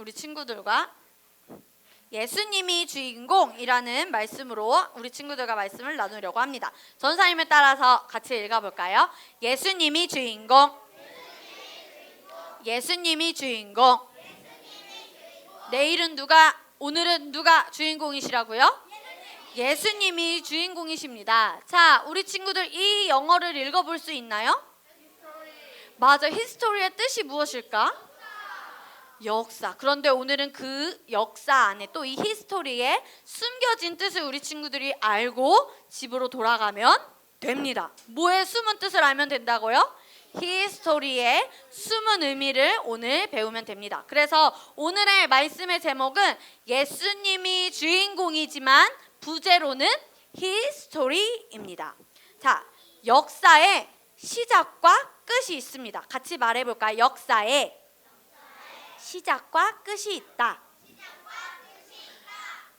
우리 친구들과 예수님이 주인공이라는 말씀으로 우리 친구들과 말씀을 나누려고 합니다. 전사님을 따라서 같이 읽어볼까요? 예수님이 주인공. 예수님이 주인공. 내일은 오늘은 누가 주인공이시라고요? 예수님이 주인공이십니다. 자, 우리 친구들 이 영어를 읽어볼 수 있나요? 맞아, 히스토리의 뜻이 무엇일까? 역사. 그런데 오늘은 그 역사 안에 또 이 히스토리에 숨겨진 뜻을 우리 친구들이 알고 집으로 돌아가면 됩니다. 뭐의 숨은 뜻을 알면 된다고요? 히스토리의 숨은 의미를 오늘 배우면 됩니다. 그래서 오늘의 말씀의 제목은 예수님이 주인공이지만 부제로는 히스토리입니다. 자, 역사의 시작과 끝이 있습니다. 같이 말해볼까요? 역사의 시작과 끝이 있다.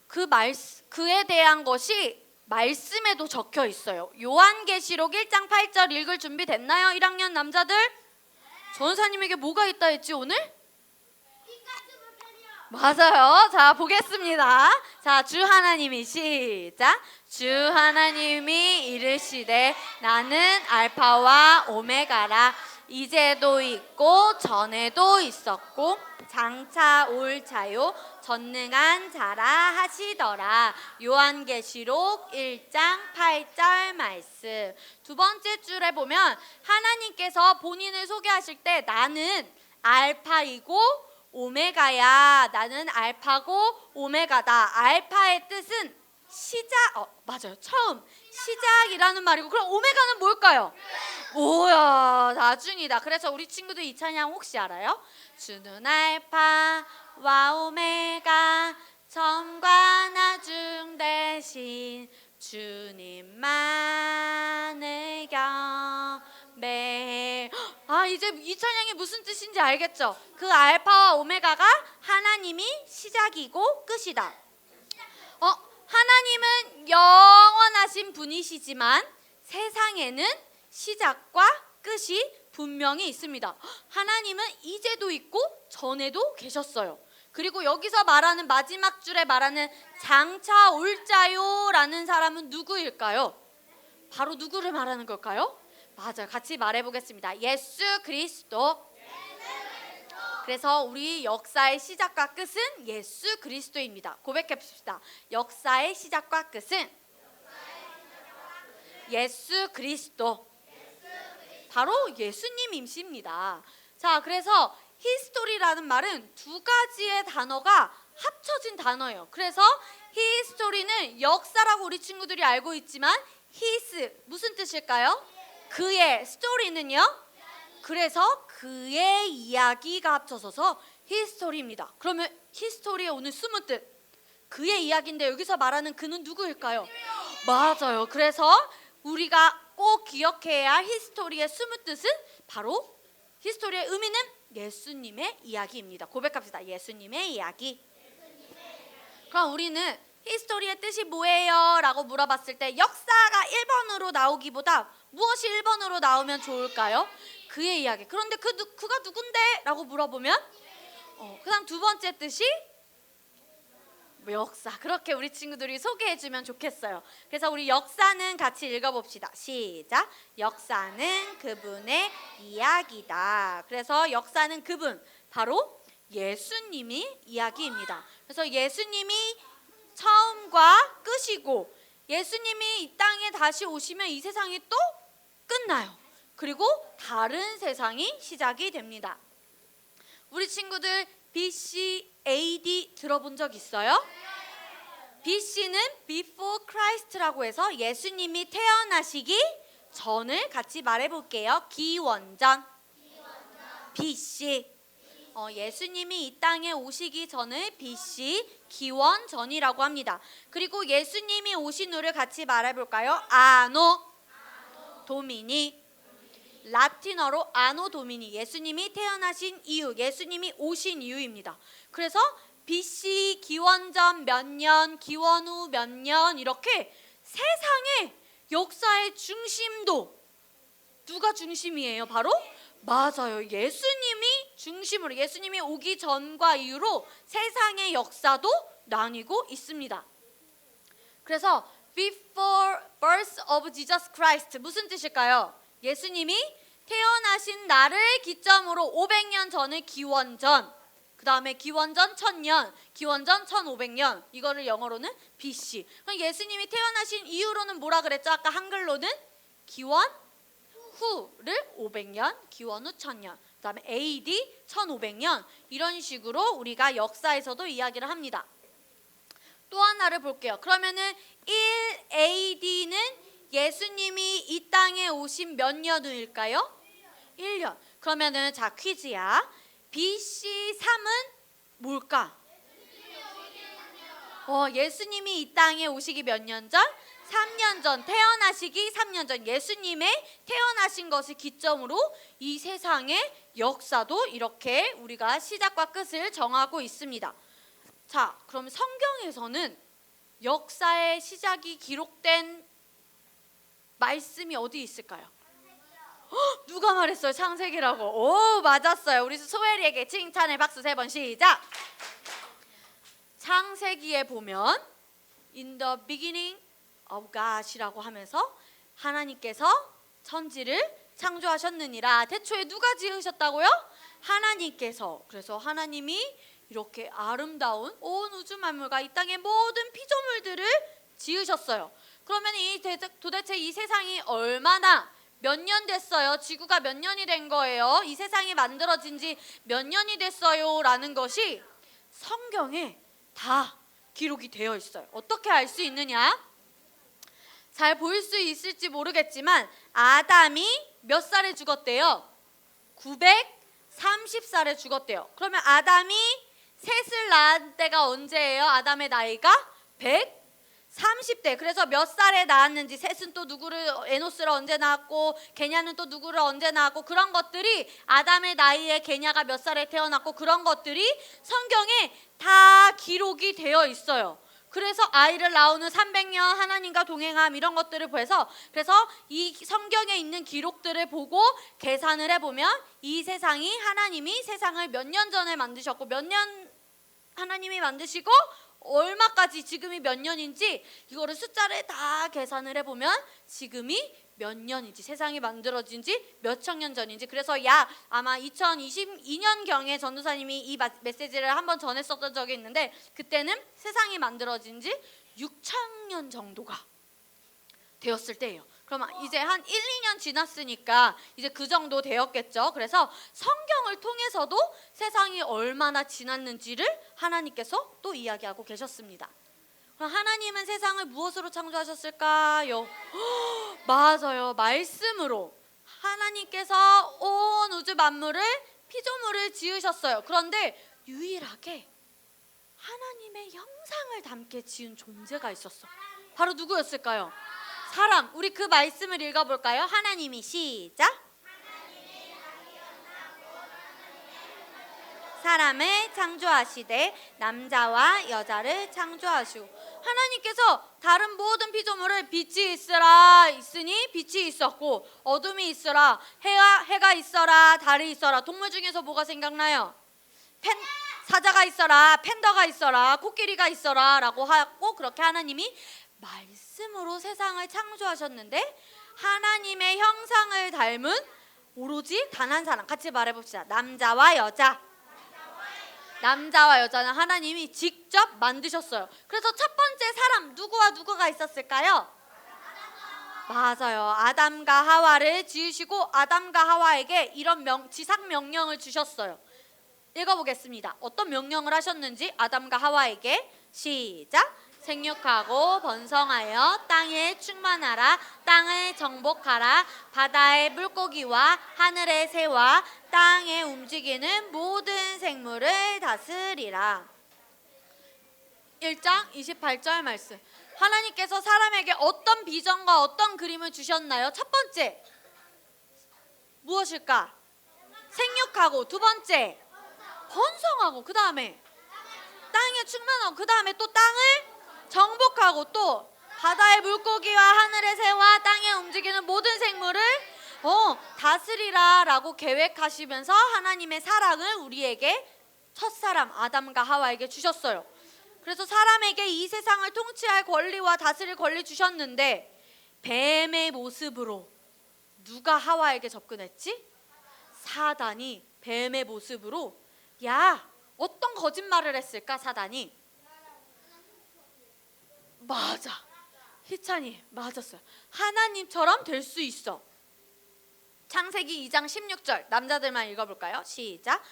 그에 대한 것이 말씀에도 적혀 있어요. 요한계시록 1장 8절 읽을 준비 됐나요? 1학년 남자들? 전사님에게 뭐가 있다 했지 오늘? 맞아요. 자, 보겠습니다. 자, 주 하나님이 시작. 주 하나님이 이르시되 나는 알파와 오메가라. 이제도 있고 전에도 있었고 장차 올 자요 전능한 자라 하시더라. 요한계시록 1장 8절 말씀. 두 번째 줄에 보면 하나님께서 본인을 소개하실 때 나는 알파이고 오메가야. 나는 알파고 오메가다. 알파의 뜻은 맞아요. 처음. 시작이라는 말이고, 그럼 오메가는 뭘까요? 뭐야, 나중이다. 그래서 우리 친구들 이 찬양 혹시 알아요? 주는 알파와 오메가 처음과 나중 대신 주님만을 경배해. 이제 이 찬양이 무슨 뜻인지 알겠죠? 그 알파와 오메가가 하나님이 시작이고 끝이다. 하나님은 영원하신 분이시지만 세상에는 시작과 끝이 분명히 있습니다. 하나님은 이제도 있고 전에도 계셨어요. 그리고 여기서 말하는 마지막 줄에 말하는 장차 올 자요라는 사람은 누구일까요? 바로 누구를 말하는 걸까요? 맞아요. 같이 말해보겠습니다. 예수 그리스도. 그래서 우리 역사의 시작과 끝은 예수 그리스도입니다. 고백해봅시다. 역사의 시작과 끝은 예수 그리스도. 바로 예수님이십니다. 자, 그래서 히스토리라는 말은 두 가지의 단어가 합쳐진 단어예요. 그래서 히스토리는 역사라고 우리 친구들이 알고 있지만 무슨 뜻일까요? 그의, 스토리는요? 그래서 그의 이야기가 합쳐져서 히스토리입니다. 그러면 히스토리의 오늘 숨은 뜻, 그의 이야기인데 여기서 말하는 그는 누구일까요? 맞아요. 그래서 우리가 꼭 기억해야 할 히스토리의 숨은 뜻은 바로 히스토리의 의미는 예수님의 이야기입니다. 고백합시다. 예수님의 이야기. 그럼 우리는 히스토리의 뜻이 뭐예요? 라고 물어봤을 때 역사가 1번으로 나오기보다 무엇이 1번으로 나오면 좋을까요? 그의 이야기. 그런데 그가 누군데? 라고 물어보면 그 다음 두 번째 뜻이 역사. 그렇게 우리 친구들이 소개해주면 좋겠어요. 그래서 우리 역사는 같이 읽어봅시다. 시작. 역사는 그분의 이야기다. 그래서 역사는 그분, 바로 예수님이 이야기입니다. 그래서 예수님이 처음과 끝이고 예수님이 이 땅에 다시 오시면 이 세상이 또 끝나요. 그리고 다른 세상이 시작이 됩니다. 우리 친구들 BC, AD 들어본 적 있어요? BC는 Before Christ라고 해서 예수님이 태어나시기 전을 같이 말해볼게요. 기원전. BC. 예수님이 이 땅에 오시기 전을 BC, 기원전이라고 합니다. 그리고 예수님이 오신 후를 같이 말해볼까요? 아노 도미니. 라틴어로 아노 도미니. 예수님이 태어나신 이유, 예수님이 오신 이유입니다. 그래서 BC, 기원전 몇 년, 기원 후 몇 년, 이렇게 세상의 역사의 중심도 누가 중심이에요? 바로 맞아요. 예수님이 중심으로 예수님이 오기 전과 이후로 세상의 역사도 나뉘고 있습니다. 그래서 before birth of Jesus Christ 무슨 뜻일까요? 예수님이 태어나신 날을 기점으로 500년 전의 기원전, 그 다음에 기원전 1000년, 기원전 1500년, 이거를 영어로는 BC. 그럼 예수님이 태어나신 이후로는 뭐라 그랬죠? 아까 한글로는 기원 후를 500년, 기원 후 1000년, 그 다음에 AD 1500년, 이런 식으로 우리가 역사에서도 이야기를 합니다. 또 하나를 볼게요. 그러면은 1AD는 예수님이 이 땅에 오신 몇 년 후일까요? 1년. 그러면은 자, 퀴즈야. BC 3은 뭘까? 예수님이 이 땅에 오시기 몇 년 전? 3년 전. 태어나시기 3년 전. 예수님의 태어나신 것을 기점으로 이 세상의 역사도 이렇게 우리가 시작과 끝을 정하고 있습니다. 자, 그럼 성경에서는 역사의 시작이 기록된 말씀이 어디 있을까요? 누가 말했어요? 창세기라고. 오, 맞았어요. 우리 소혜리에게 칭찬의 박수 3번 시작. 창세기에 보면 In the beginning of God이라고 하면서 하나님께서 천지를 창조하셨느니라. 태초에 누가 지으셨다고요? 하나님께서. 그래서 하나님이 이렇게 아름다운 온 우주 만물과 이 땅의 모든 피조물들을 지으셨어요. 그러면 도대체 이 세상이 얼마나 몇 년 됐어요? 지구가 몇 년이 된 거예요? 이 세상이 만들어진 지 몇 년이 됐어요? 라는 것이 성경에 다 기록이 되어 있어요. 어떻게 알 수 있느냐? 잘 보일 수 있을지 모르겠지만 아담이 몇 살에 죽었대요? 930살에 죽었대요. 그러면 아담이 셋을 낳은 때가 언제예요? 아담의 나이가 130대. 그래서 몇 살에 낳았는지, 셋은 또 누구를, 에노스를 언제 낳았고 게냐는 또 누구를 언제 낳았고, 그런 것들이 아담의 나이에 게냐가 몇 살에 태어났고, 그런 것들이 성경에 다 기록이 되어 있어요. 그래서 아이를 낳은 후 300년 하나님과 동행함, 이런 것들을 보여서, 그래서 이 성경에 있는 기록들을 보고 계산을 해보면 이 세상이, 하나님이 세상을 몇 년 전에 만드셨고, 몇 년 하나님이 만드시고 얼마까지, 지금이 몇 년인지 이거를 숫자를 다 계산을 해보면 지금이 몇 년인지, 세상이 만들어진 지 몇 천 년 전인지. 그래서 약 아마 2022년경에 전도사님이 이 메시지를 한번 전했었던 적이 있는데, 그때는 세상이 만들어진 지 6천 년 정도가 되었을 때예요. 그럼 이제 한 1, 2년 지났으니까 이제 그 정도 되었겠죠. 그래서 성경을 통해서도 세상이 얼마나 지났는지를 하나님께서 또 이야기하고 계셨습니다. 그럼 하나님은 세상을 무엇으로 창조하셨을까요? 맞아요. 말씀으로. 하나님께서 온 우주 만물을, 피조물을 지으셨어요. 그런데 유일하게 하나님의 형상을 담게 지은 존재가 있었어. 바로 누구였을까요? 사람. 우리 그 말씀을 읽어볼까요? 하나님이 시작. 사람을 창조하시되 남자와 여자를 창조하시고. 하나님께서 다른 모든 피조물을 빛이 있으라 있으니 빛이 있었고, 어둠이 있으라, 해가 있어라, 달이 있어라. 동물 중에서 뭐가 생각나요? 사자가 있어라, 팬더가 있어라, 코끼리가 있어라 라고 하고, 그렇게 하나님이 말씀으로 세상을 창조하셨는데, 하나님의 형상을 닮은 오로지 단 한 사람, 같이 말해봅시다. 남자와 여자. 남자와 여자는 하나님이 직접 만드셨어요. 그래서 첫 번째 사람, 누구와 누구가 있었을까요? 맞아요. 아담과 하와를 지으시고 아담과 하와에게 이런 지상 명령을 주셨어요. 읽어보겠습니다. 어떤 명령을 하셨는지 아담과 하와에게 시작. 생육하고 번성하여 땅에 충만하라. 땅을 정복하라. 바다의 물고기와 하늘의 새와 땅에 움직이는 모든 생물을 다스리라. 1장 28절 말씀. 하나님께서 사람에게 어떤 비전과 어떤 그림을 주셨나요? 첫 번째 무엇일까? 생육하고. 두 번째 번성하고. 그 다음에 땅에 충만하고. 그 다음에 또 땅을 정복하고, 또 바다의 물고기와 하늘의 새와 땅에 움직이는 모든 생물을 다스리라라고 계획하시면서 하나님의 사랑을 우리에게 첫사람 아담과 하와에게 주셨어요. 그래서 사람에게 이 세상을 통치할 권리와 다스릴 권리 주셨는데 뱀의 모습으로 누가 하와에게 접근했지? 사단이 뱀의 모습으로 어떤 거짓말을 했을까 사단이? 맞아. 희찬이 맞았어요. 하나님처럼 될 수 있어. 창세기 2장 16절 남자들만 읽어볼까요? 시작.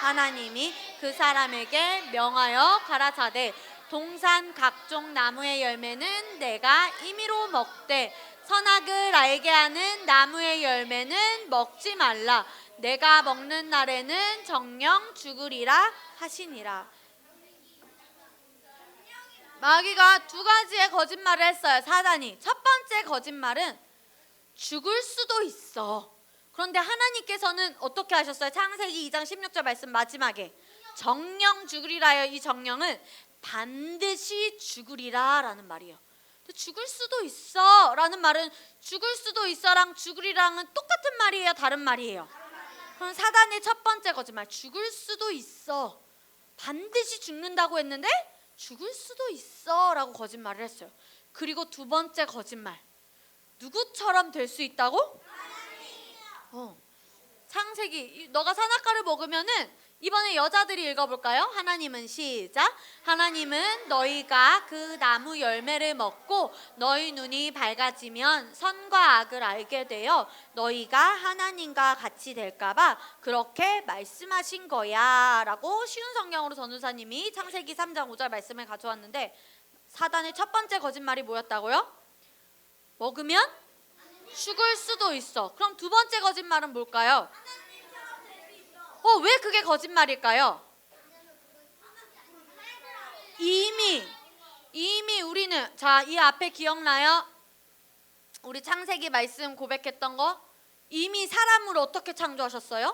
하나님이 그 사람에게 명하여 가라사대 동산 각종 나무의 열매는 내가 임의로 먹되 선악을 알게 하는 나무의 열매는 먹지 말라. 내가 먹는 날에는 정령 죽으리라 하시니라. 마귀가 두 가지의 거짓말을 했어요. 사단이. 첫 번째 거짓말은 죽을 수도 있어. 그런데 하나님께서는 어떻게 하셨어요? 창세기 2장 16절 말씀 마지막에 정령 죽으리라요. 이 정령은 반드시 죽으리라 라는 말이에요. 죽을 수도 있어 라는 말은 죽을 수도 있어랑 죽으리랑은 똑같은 말이에요? 다른 말이에요? 그럼 사단의 첫 번째 거짓말, 죽을 수도 있어. 반드시 죽는다고 했는데 죽을 수도 있어 라고 거짓말을 했어요. 그리고 두 번째 거짓말, 누구처럼 될 수 있다고? 창세기, 너가 선악과를 먹으면은 이번에 여자들이 읽어볼까요? 하나님은 시작. 하나님은 너희가 그 나무 열매를 먹고 너희 눈이 밝아지면 선과 악을 알게 되어 너희가 하나님과 같이 될까봐 그렇게 말씀하신 거야 라고 쉬운 성경으로 전도사님이 창세기 3장 5절 말씀을 가져왔는데 사단의 첫 번째 거짓말이 뭐였다고요? 먹으면 죽을 수도 있어. 그럼 두 번째 거짓말은 뭘까요? 왜 그게 거짓말일까요? 이미 우리는 이 앞에 기억나요? 우리 창세기 말씀 고백했던 거 이미 사람을 어떻게 창조하셨어요?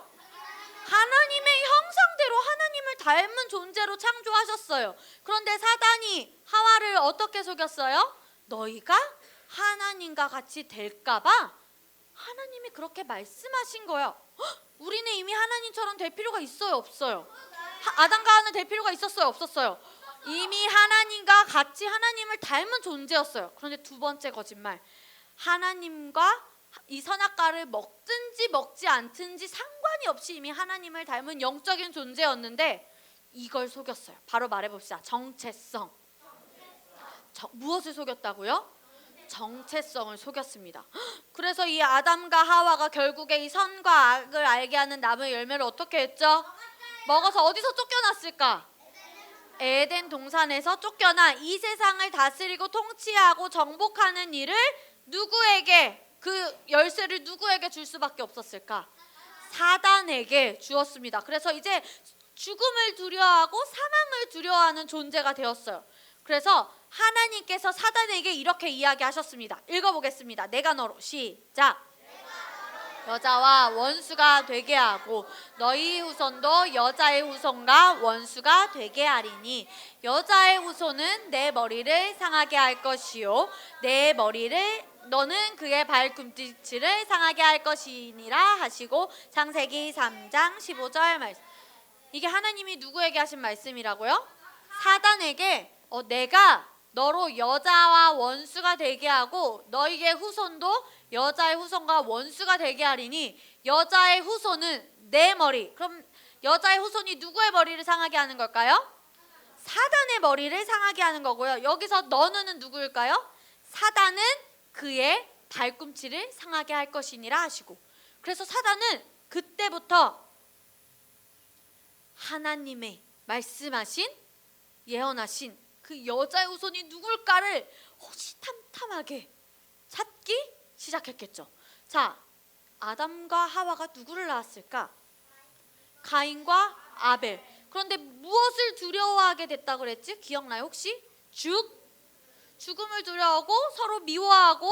하나님의 형상대로 하나님을 닮은 존재로 창조하셨어요. 그런데 사단이 하와를 어떻게 속였어요? 너희가 하나님과 같이 될까봐 하나님이 그렇게 말씀하신 거예요. 우리는 이미 하나님처럼 될 필요가 있어요? 없어요? 아담과 하와는 될 필요가 있었어요? 없었어요? 이미 하나님과 같이 하나님을 닮은 존재였어요. 그런데 두 번째 거짓말, 하나님과 이 선악과를 먹든지 먹지 않든지 상관이 없이 이미 하나님을 닮은 영적인 존재였는데 이걸 속였어요. 바로 말해봅시다. 정체성. 무엇을 속였다고요? 정체성을 속였습니다. 그래서 이 아담과 하와가 결국에 이 선과 악을 알게 하는 나무의 열매를 어떻게 했죠? 먹어서 어디서 쫓겨났을까? 에덴 동산에서 쫓겨나 이 세상을 다스리고 통치하고 정복하는 일을 누구에게, 그 열쇠를 누구에게 줄 수밖에 없었을까? 사단에게 주었습니다. 그래서 이제 죽음을 두려워하고 사망을 두려워하는 존재가 되었어요. 그래서 하나님께서 사단에게 이렇게 이야기하셨습니다. 읽어보겠습니다. 내가 너로 시작. 여자와 원수가 되게 하고 너희 후손도 여자의 후손과 원수가 되게 하리니 여자의 후손은 내 머리를 상하게 할 것이요 너는 그의 발꿈치를 상하게 할 것이니라 하시고 창세기 3장 15절 말씀. 이게 하나님이 누구에게 하신 말씀이라고요? 사단에게 내가 너로 여자와 원수가 되게 하고 너희의 후손도 여자의 후손과 원수가 되게 하리니 여자의 후손은 내 머리. 그럼 여자의 후손이 누구의 머리를 상하게 하는 걸까요? 사단의 머리를 상하게 하는 거고요. 여기서 너는 누구일까요? 사단은 그의 발꿈치를 상하게 할 것이니라 하시고, 그래서 사단은 그때부터 하나님의 말씀하신 예언하신 그 여자의 후손이 누굴까를 호시탐탐하게 찾기 시작했겠죠. 자, 아담과 하와가 누구를 낳았을까? 가인과 아벨. 그런데 무엇을 두려워하게 됐다고 그랬지? 기억나요 혹시? 죽음을 두려워하고 서로 미워하고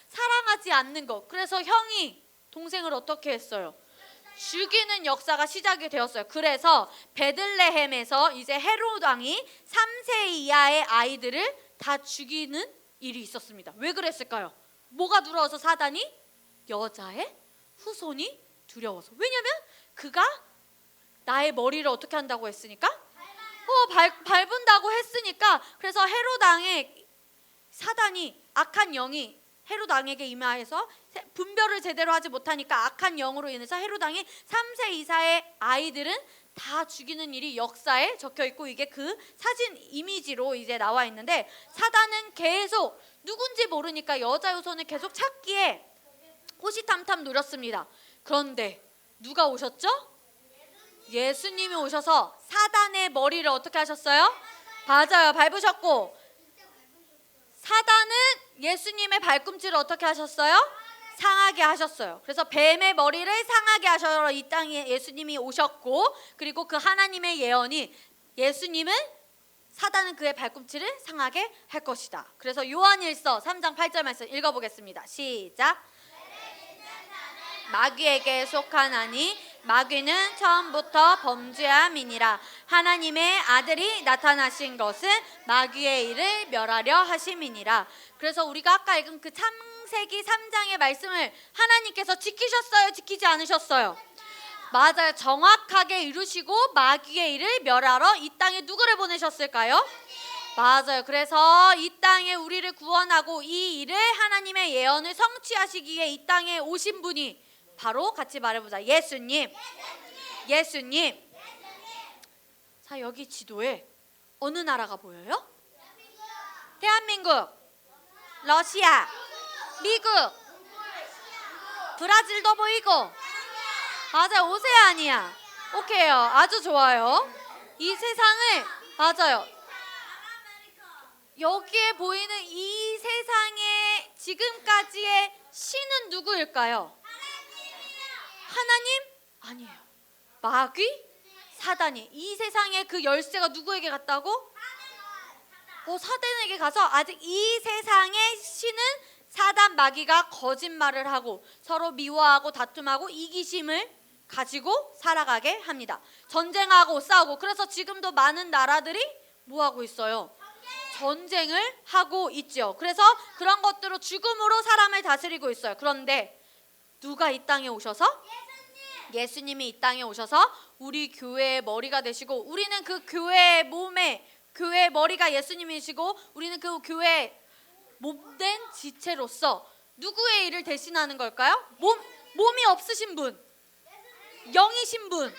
사랑하지 않는 것. 그래서 형이 동생을 어떻게 했어요? 죽이는 역사가 시작이 되었어요. 그래서 베들레헴에서 이제 헤롯 왕이 3세 이하의 아이들을 다 죽이는 일이 있었습니다. 왜 그랬을까요? 뭐가 들어와서 사단이? 여자의 후손이 두려워서. 왜냐면 그가 나의 머리를 어떻게 한다고 했으니까? 밟은다고 했으니까. 그래서 헤롯 왕의 사단이, 악한 영이 헤롯 왕에게 임하여서 분별을 제대로 하지 못하니까 악한 영으로 인해서 헤롯 왕이 3세 이사의 아이들은 다 죽이는 일이 역사에 적혀 있고, 이게 그 사진 이미지로 이제 나와 있는데, 사단은 계속 누군지 모르니까 여자 후손을 계속 찾기에 호시탐탐 노렸습니다. 그런데 누가 오셨죠? 예수님이 오셔서 사단의 머리를 어떻게 하셨어요? 맞아요, 밟으셨고, 사단은 예수님의 발꿈치를 어떻게 하셨어요? 상하게 하셨어요. 그래서 뱀의 머리를 상하게 하셔서 이 땅에 예수님이 오셨고, 그리고 그 하나님의 예언이 예수님은, 사단은 그의 발꿈치를 상하게 할 것이다. 그래서 요한일서 3장 8절 말씀 읽어보겠습니다. 시작. 마귀에게 속하나니 마귀는 처음부터 범죄함이니라. 하나님의 아들이 나타나신 것은 마귀의 일을 멸하려 하심이니라. 그래서 우리가 아까 읽은 그 창세기 3장의 말씀을 하나님께서 지키셨어요? 지키지 않으셨어요? 맞아요. 정확하게 이루시고 마귀의 일을 멸하러 이 땅에 누구를 보내셨을까요? 맞아요. 그래서 이 땅에 우리를 구원하고 이 일을, 하나님의 예언을 성취하시기 위해 이 땅에 오신 분이 바로, 같이 말해보자, 예수님. 예수님. 자, 여기 지도에 어느 나라가 보여요? 대한민국, 러시아, 미국, 브라질도 보이고. 맞아요, 오세아니아. 오케이요, 아주 좋아요. 이 세상을, 맞아요, 여기에 보이는 이 세상의 지금까지의 신은 누구일까요? 하나님? 아니에요. 마귀? 사단이. 이 세상의 그 열쇠가 누구에게 갔다고? 사단에게 가서 아직 이 세상의 신은 사단, 마귀가 거짓말을 하고 서로 미워하고 다툼하고 이기심을 가지고 살아가게 합니다. 전쟁하고 싸우고. 그래서 지금도 많은 나라들이 뭐하고 있어요? 전쟁을 하고 있죠. 그래서 그런 것들로 죽음으로 사람을 다스리고 있어요. 그런데 누가 이 땅에 오셔서? 예수님이 이 땅에 오셔서 우리 교회의 머리가 되시고, 우리는 그 교회의 몸에, 교회의 머리가 예수님이시고, 우리는 그 교회의 몸된 지체로서 누구의 일을 대신하는 걸까요? 몸이 없으신 분, 영이신 분,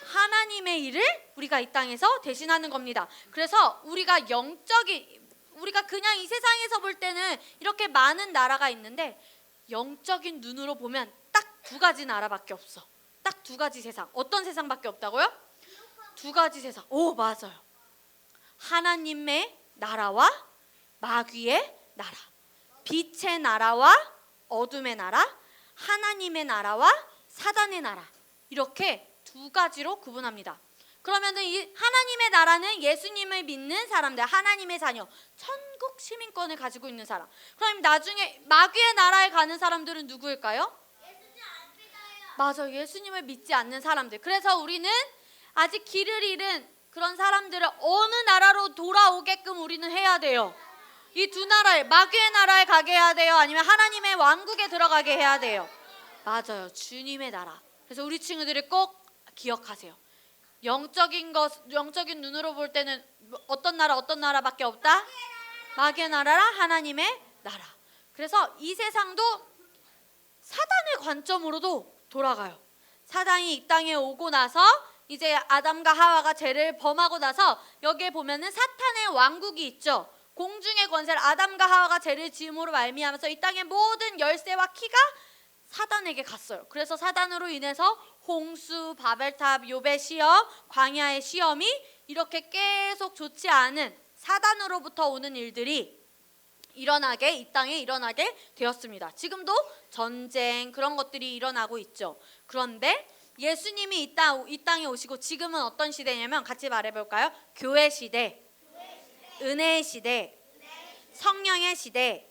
하나님의 일을 우리가 이 땅에서 대신하는 겁니다. 그래서 우리가 우리가 그냥 이 세상에서 볼 때는 이렇게 많은 나라가 있는데, 영적인 눈으로 보면 딱 두 가지 나라밖에 없어. 딱 두 가지 세상. 어떤 세상밖에 없다고요? 두 가지 세상. 오, 맞아요. 하나님의 나라와 마귀의 나라. 빛의 나라와 어둠의 나라. 하나님의 나라와 사단의 나라. 이렇게 두 가지로 구분합니다. 그러면 이 하나님의 나라는 예수님을 믿는 사람들, 하나님의 자녀, 천국 시민권을 가지고 있는 사람. 그럼 나중에 마귀의 나라에 가는 사람들은 누구일까요? 맞아요. 예수님을 믿지 않는 사람들. 그래서 우리는 아직 길을 잃은 그런 사람들을 어느 나라로 돌아오게끔 우리는 해야 돼요. 이 두 나라에, 마귀의 나라에 가게 해야 돼요? 아니면 하나님의 왕국에 들어가게 해야 돼요? 맞아요. 주님의 나라. 그래서 우리 친구들이 꼭 기억하세요. 영적인 눈으로 볼 때는 어떤 나라밖에 없다? 마귀의 나라랑 하나님의 나라. 그래서 이 세상도 사단의 관점으로도 돌아가요. 사단이 이 땅에 오고 나서 이제 아담과 하와가 죄를 범하고 나서 여기에 보면은 사탄의 왕국이 있죠. 공중의 권세를, 아담과 하와가 죄를 지음으로 말미암아서 이 땅의 모든 열쇠와 키가 사단에게 갔어요. 그래서 사단으로 인해서 홍수, 바벨탑, 욥의 시험, 광야의 시험이 이렇게 계속 좋지 않은 사단으로부터 오는 일들이 이 땅에 일어나게 되었습니다. 지금도 전쟁, 그런 것들이 일어나고 있죠. 그런데 예수님이 이 땅에 오시고 지금은 어떤 시대냐면, 같이 말해볼까요? 교회 시대, 은혜의 시대, 성령의 시대.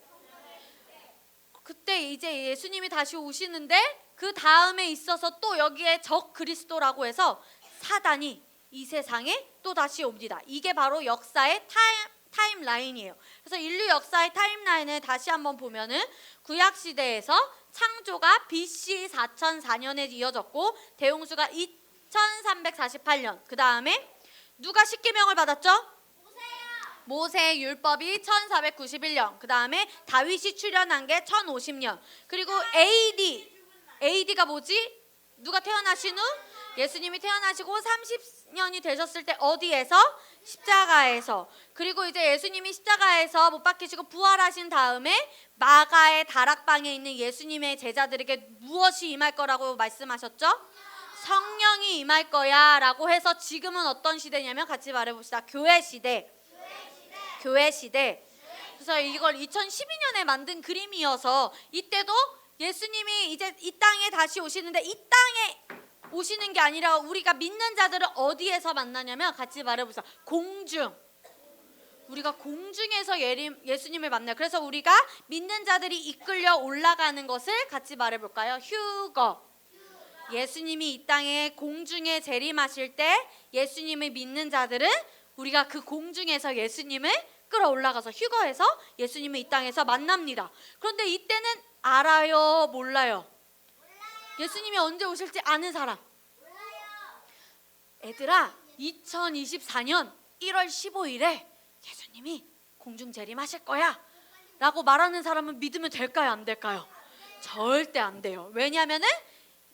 그때 이제 예수님이 다시 오시는데, 그 다음에 있어서 또 여기에 적 그리스도라고 해서 사단이 이 세상에 또 다시 옵니다. 이게 바로 역사의 타임라인이에요. 그래서 인류 역사의 타임라인을 다시 한번 보면은 구약 시대에서 창조가 BC 4004년에 이어졌고 대홍수가 2348년. 그다음에 누가 십계명을 받았죠? 모세의 율법이 1491년. 그다음에 다윗이 출현한 게 1050년. 그리고 AD가 뭐지? 누가 태어나신 후 예수님이 태어나시고 30년이 되셨을 때 어디에서? 십자가에서. 그리고 이제 예수님이 십자가에서 못 박히시고 부활하신 다음에 마가의 다락방에 있는 예수님의 제자들에게 무엇이 임할 거라고 말씀하셨죠? 성령이 임할 거야 라고 해서 지금은 어떤 시대냐면 같이 말해봅시다. 교회 시대. 교회 시대. 그래서 이걸 2012년에 만든 그림이어서 이때도 예수님이 이제 이 땅에 다시 오시는데 이 땅에 오시는 게 아니라 우리가 믿는 자들을 어디에서 만나냐면 같이 말해보자. 공중. 우리가 공중에서 예수님을 만나요. 그래서 우리가 믿는 자들이 이끌려 올라가는 것을 같이 말해볼까요? 휴거. 예수님이 이 땅에 공중에 재림하실 때 예수님을 믿는 자들은 우리가 그 공중에서 예수님을 끌어올라가서 휴거해서 예수님을 이 땅에서 만납니다. 그런데 이때는 알아요? 몰라요? 예수님이 언제 오실지 아는 사람? 얘들아, 2024년 1월 15일에 예수님이 공중 재림하실 거야 라고 말하는 사람은 믿으면 될까요? 안 될까요? 절대 안 돼요. 왜냐하면은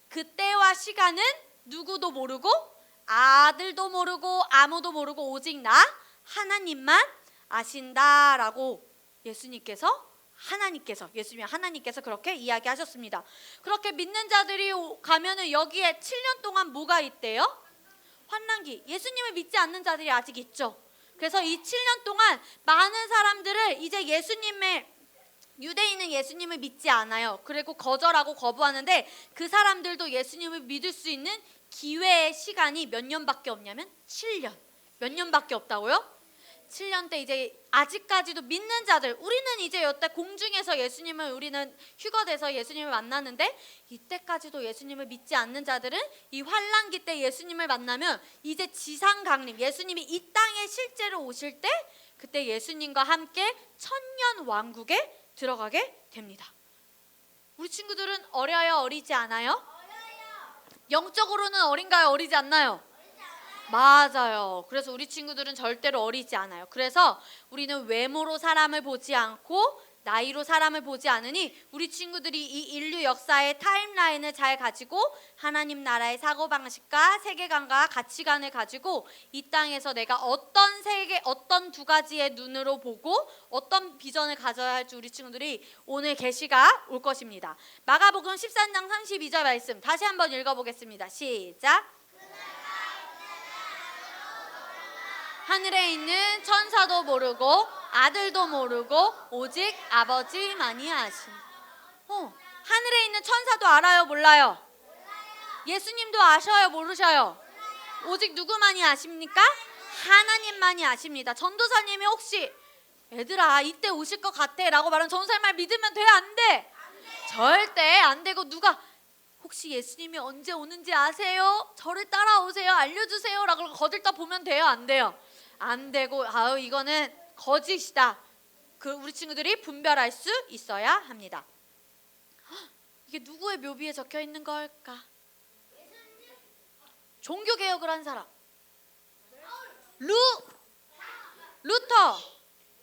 그때와 시간은 누구도 모르고 아들도 모르고 아무도 모르고 오직 나 하나님만 아신다라고 예수님이 하나님께서 그렇게 이야기하셨습니다. 그렇게 믿는 자들이 가면은 여기에 7년 동안 뭐가 있대요? 환난기. 예수님을 믿지 않는 자들이 아직 있죠. 그래서 이 7년 동안 많은 사람들을 이제 유대인은 예수님을 믿지 않아요. 그리고 거절하고 거부하는데 그 사람들도 예수님을 믿을 수 있는 기회의 시간이 몇 년밖에 없냐면 7년. 몇 년밖에 없다고요? 7년 때 이제 아직까지도 믿는 자들, 우리는 이제 여태 공중에서 우리는 휴거돼서 예수님을 만나는데 이때까지도 예수님을 믿지 않는 자들은 이 환난기 때 예수님을 만나면 이제 지상 강림, 예수님이 이 땅에 실제로 오실 때 그때 예수님과 함께 천년 왕국에 들어가게 됩니다. 우리 친구들은 어려요? 어리지 않아요? 영적으로는 어린가요? 어리지 않나요? 맞아요. 그래서 우리 친구들은 절대로 어리지 않아요. 그래서 우리는 외모로 사람을 보지 않고 나이로 사람을 보지 않으니 우리 친구들이 이 인류 역사의 타임라인을 잘 가지고 하나님 나라의 사고방식과 세계관과 가치관을 가지고 이 땅에서 내가 어떤 두 가지의 눈으로 보고 어떤 비전을 가져야 할지 우리 친구들이 오늘 계시가 올 것입니다. 마가복음 13장 32절 말씀 다시 한번 읽어보겠습니다. 시작. 하늘에 있는 천사도 모르고 아들도 모르고 오직 아버지만이 아신. 하늘에 있는 천사도 알아요? 몰라요? 예수님도 아셔요? 모르셔요? 오직 누구만이 아십니까? 하나님만이 아십니다. 전도사님이 혹시 얘들아 이때 오실 것 같아 라고 말하면 전도사님 말 믿으면 돼? 안 돼? 절대 안 되고 누가 혹시 예수님이 언제 오는지 아세요? 저를 따라오세요. 알려주세요 라고 거들떠 보면 돼요? 안 돼요? 안 되고 이거는 거짓이다. 우리 친구들이 분별할 수 있어야 합니다. 이게 누구의 묘비에 적혀 있는 걸까? 종교개혁을 한 사람.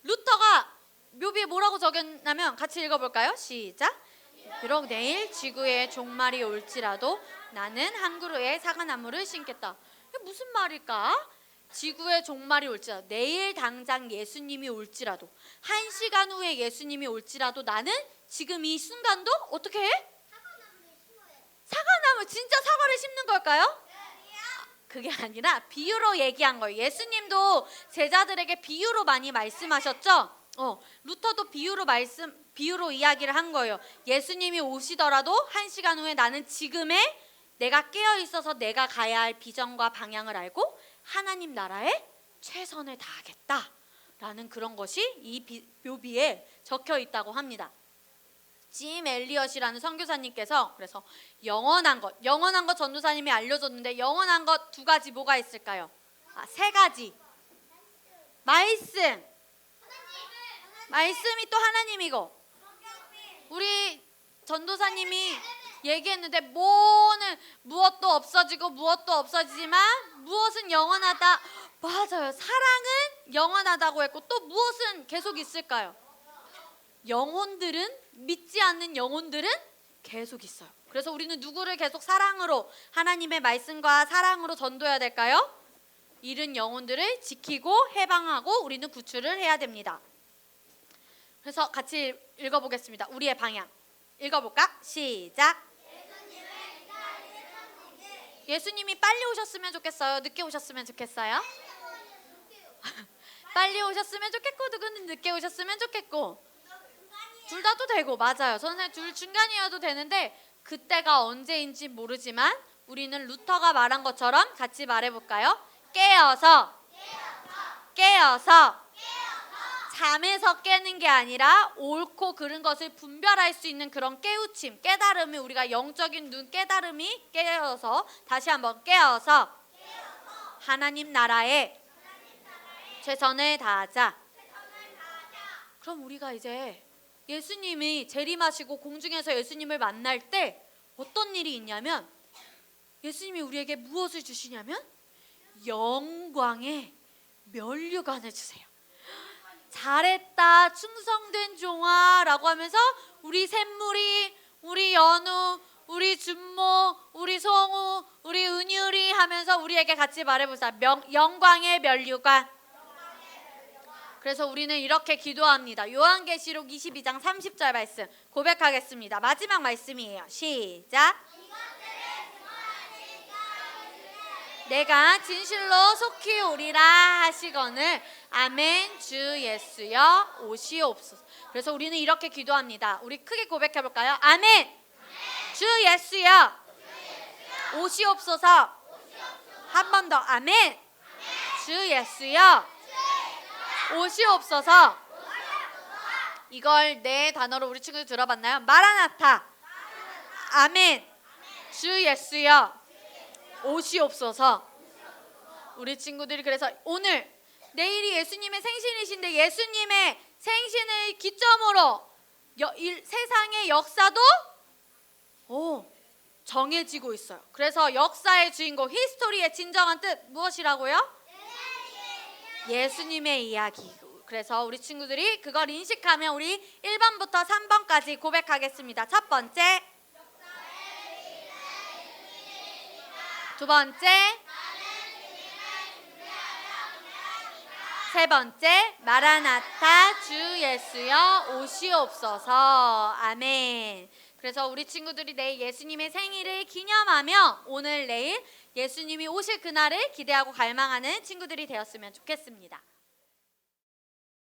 루터가 묘비에 뭐라고 적였냐면 같이 읽어볼까요? 시작. 비록 내일 지구에 종말이 올지라도 나는 한 그루의 사과나무를 심겠다. 이게 무슨 말일까? 지구의 종말이 올지라도 내일 당장 예수님이 올지라도 1시간 후에 예수님이 올지라도 나는 지금 이 순간도 어떻게 해? 사과나무 진짜 사과를 심는 걸까요? 그게 아니라 비유로 얘기한 거예요. 예수님도 제자들에게 비유로 많이 말씀하셨죠? 루터도 비유로 이야기를 한 거예요. 예수님이 오시더라도 1시간 후에 나는 지금의 내가 깨어 있어서 내가 가야 할 비전과 방향을 알고 하나님 나라에 최선을 다하겠다라는 그런 것이 이 묘비에 적혀 있다고 합니다. 짐 엘리엇이라는 선교사님께서 그래서 영원한 것 전도사님이 알려줬는데 영원한 것 두 가지 뭐가 있을까요? 세 가지. 말씀. 말씀이 또 하나님이고 우리 전도사님이 얘기했는데 무엇도 없어지고 무엇도 없어지지만 무엇은 영원하다. 맞아요. 사랑은 영원하다고 했고 또 무엇은 계속 있을까요? 영혼들은 믿지 않는 영혼들은 계속 있어요. 그래서 우리는 누구를 계속 사랑으로 하나님의 말씀과 사랑으로 전도해야 될까요? 잃은 영혼들을 지키고 해방하고 우리는 구출을 해야 됩니다. 그래서 같이 읽어보겠습니다. 우리의 방향 읽어볼까? 시작. 예수님이 빨리 오셨으면 좋겠어요? 늦게 오셨으면 좋겠어요? 빨리 오셨으면 좋겠고 누구는 늦게 오셨으면 좋겠고 둘 다도 되고 맞아요. 선생님 둘 중간이어도 되는데 그때가 언제인지 모르지만 우리는 루터가 말한 것처럼 같이 말해볼까요? 깨어서 잠에서 깨는 게 아니라 옳고 그른 것을 분별할 수 있는 그런 깨우침, 깨달음이 우리가 영적인 눈 깨달음이 깨어서 다시 한번 깨어서 하나님 나라에 최선을 다하자. 그럼 우리가 이제 예수님이 재림하시고 공중에서 예수님을 만날 때 어떤 일이 있냐면 예수님이 우리에게 무엇을 주시냐면 영광의 면류관을 주세요. 잘했다 충성된 종아라고 하면서 우리 샘물이 우리 연우 우리 준모 우리 송우 우리 은율이 하면서 우리에게 같이 말해보자. 영광의 면류관. 그래서 우리는 이렇게 기도합니다. 요한계시록 22장 30절 말씀 고백하겠습니다. 마지막 말씀이에요. 시작. 내가 진실로 속히 오리라 하시거늘 아멘. 주 예수여 오시옵소서. 그래서 우리는 이렇게 기도합니다. 우리 크게 고백해 볼까요? 아멘. 주 예수여 오시옵소서. 한 번 더 아멘. 주 예수여 오시옵소서. 이걸 네 단어로 우리 친구들 들어봤나요? 마라나타. 아멘. 주 예수여 오시옵소서. 우리 친구들이 그래서 내일이 예수님의 생신이신데 예수님의 생신을 기점으로 세상의 역사도 정해지고 있어요. 그래서 역사의 주인공 히스토리의 진정한 뜻 무엇이라고요? 예수님의 이야기. 그래서 우리 친구들이 그걸 인식하면 우리 1번부터 3번까지 고백하겠습니다. 첫 번째, 두 번째, 세 번째, 마라나타 주 예수여 오시옵소서. 아멘. 그래서 우리 친구들이 내일 예수님의 생일을 기념하며 오늘 내일 예수님이 오실 그날을 기대하고 갈망하는 친구들이 되었으면 좋겠습니다.